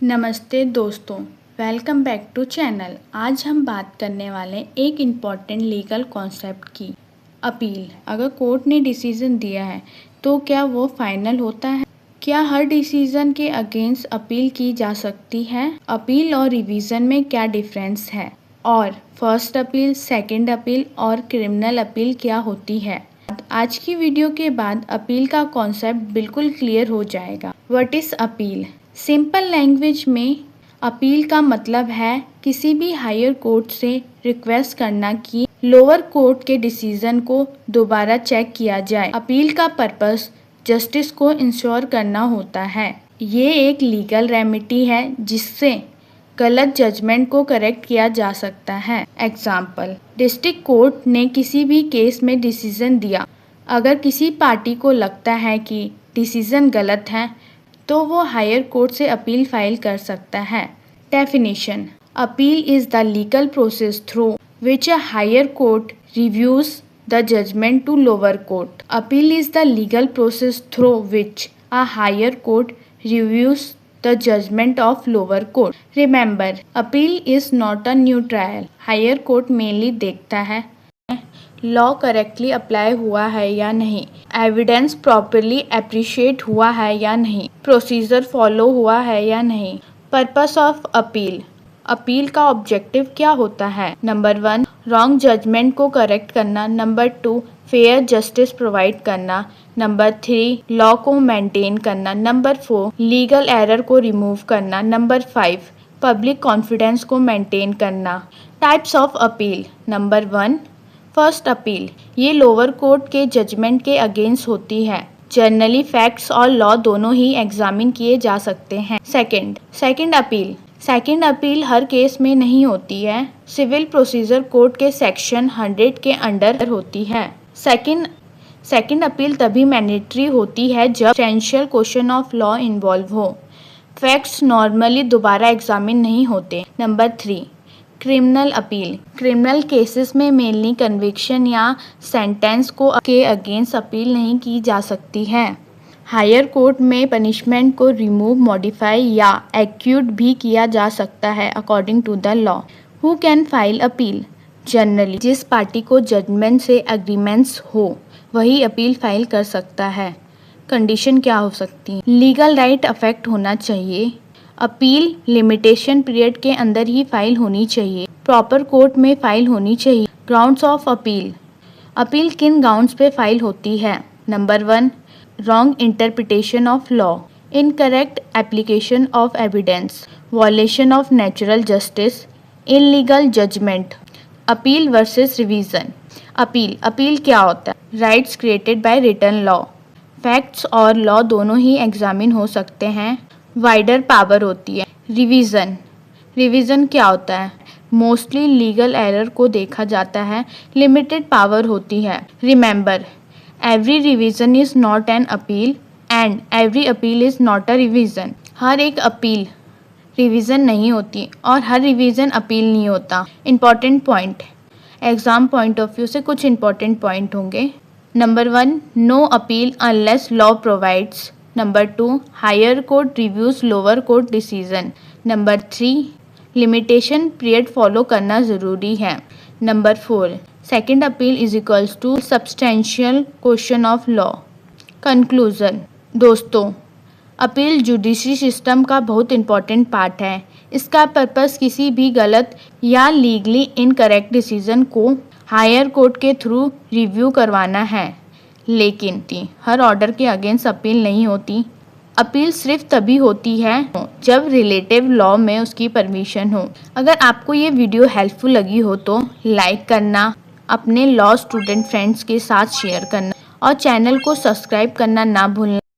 नमस्ते दोस्तों, welcome back to channel. आज हम बात करने वाले हैं एक इम्पॉर्टेंट लीगल कॉन्सेप्ट की, अपील। अगर कोर्ट ने डिसीजन दिया है तो क्या वो फाइनल होता है? क्या हर डिसीजन के अगेंस्ट अपील की जा सकती है? अपील और रिवीजन में क्या डिफरेंस है? और फर्स्ट अपील, सेकंड अपील और क्रिमिनल अपील क्या होती है? आज की वीडियो के बाद अपील का कॉन्सेप्ट बिल्कुल क्लियर हो जाएगा। What is appeal? Simple language में अपील का मतलब है किसी भी हायर कोर्ट से रिक्वेस्ट करना कि लोअर कोर्ट के डिसीजन को दोबारा चेक किया जाए। अपील का पर्पस जस्टिस को इंश्योर करना होता है। ये एक लीगल रेमेडी है जिससे गलत जजमेंट को करेक्ट किया जा सकता है। एग्जाम्पल, डिस्ट्रिक्ट कोर्ट ने किसी भी केस में डिसीजन दिया। अगर किसी पार्टी को लगता है कि डिसीजन गलत है तो वो हायर कोर्ट से अपील फाइल कर सकता है। Definition: appeal is the legal process through which a higher court reviews the judgment to lower court. Appeal is the legal process through which a higher court reviews the judgment of lower court. Remember, appeal is not a new trial. Higher court mainly देखता है law correctly apply हुआ है या नहीं, evidence properly appreciate हुआ है या नहीं, प्रोसीजर फॉलो हुआ है या नहीं। पर्पस ऑफ अपील: अपील का ऑब्जेक्टिव क्या होता है? नंबर 1, रॉन्ग जजमेंट को करेक्ट करना। नंबर 2, फेयर जस्टिस प्रोवाइड करना। नंबर 3, लॉ को मेंटेन करना। नंबर 4, लीगल एरर को रिमूव करना। नंबर 5, पब्लिक कॉन्फिडेंस को मेंटेन करना। Types of appeal: number 1, first appeal, ये लोअर कोर्ट के जजमेंट के अगेंस्ट होती है। जनरली फैक्ट्स और लॉ दोनों ही एग्जामिन किए जा सकते हैं। सेकंड अपील, सेकंड अपील हर केस में नहीं होती है। सिविल प्रोसीजर कोड के सेक्शन 100 के अंडर होती है। सेकंड अपील तभी मैंडेटरी होती है जब substantial question of law involve हो। फैक्ट्स नॉर्मली दोबारा एग्जामिन नहीं होते। Number 3, criminal appeal, criminal cases में मेनली कन्विक्शन या सेंटेंस को के अगेंस्ट अपील नहीं की जा सकती है। हायर कोर्ट में पनिशमेंट को रिमूव, मॉडिफाई या एक्यूट भी किया जा सकता है according to the law. Who can file appeal? Generally जिस पार्टी को जजमेंट से एग्रीमेंट्स हो वही अपील फाइल कर सकता है। कंडीशन क्या हो सकती है? लीगल राइट अफेक्ट होना चाहिए। अपील लिमिटेशन पीरियड के अंदर ही फाइल होनी चाहिए। प्रॉपर कोर्ट में फाइल होनी चाहिए। ग्राउंड्स ऑफ अपील, अपील किन ग्राउंड्स पे फाइल होती है? Number 1, wrong interpretation of law, incorrect application of evidence, violation of natural justice, illegal judgement. Appeal versus revision: appeal क्या होता है? Rights created by written law, facts और law दोनों ही एग्जामिन हो सकते हैं। वाइडर पावर होती है। रिवीजन क्या होता है? मोस्टली लीगल एरर को देखा जाता है। लिमिटेड पावर होती है। Remember, every revision is not an appeal and every appeal is not a revision. हर एक अपील रिवीजन नहीं होती और हर रिवीजन अपील नहीं होता। Important point, exam point of view से कुछ इम्पॉर्टेंट पॉइंट होंगे। Number 1, no appeal unless law provides. Number 2, higher court reviews lower court decision. Number 3, limitation period follow करना ज़रूरी है। Number 4, second appeal is equals to substantial question of law. Conclusion: दोस्तों, appeal judiciary system का बहुत important part है। इसका purpose किसी भी गलत या लीगली इनकरेक्ट डिसीजन को हायर कोर्ट के थ्रू रिव्यू करवाना है, लेकिन हर ऑर्डर के अगेंस्ट अपील नहीं होती। अपील सिर्फ तभी होती है जब रिलेटिव लॉ में उसकी परमिशन हो। अगर आपको ये वीडियो हेल्पफुल लगी हो तो लाइक करना, अपने लॉ स्टूडेंट फ्रेंड्स के साथ शेयर करना और चैनल को सब्सक्राइब करना ना भूलना।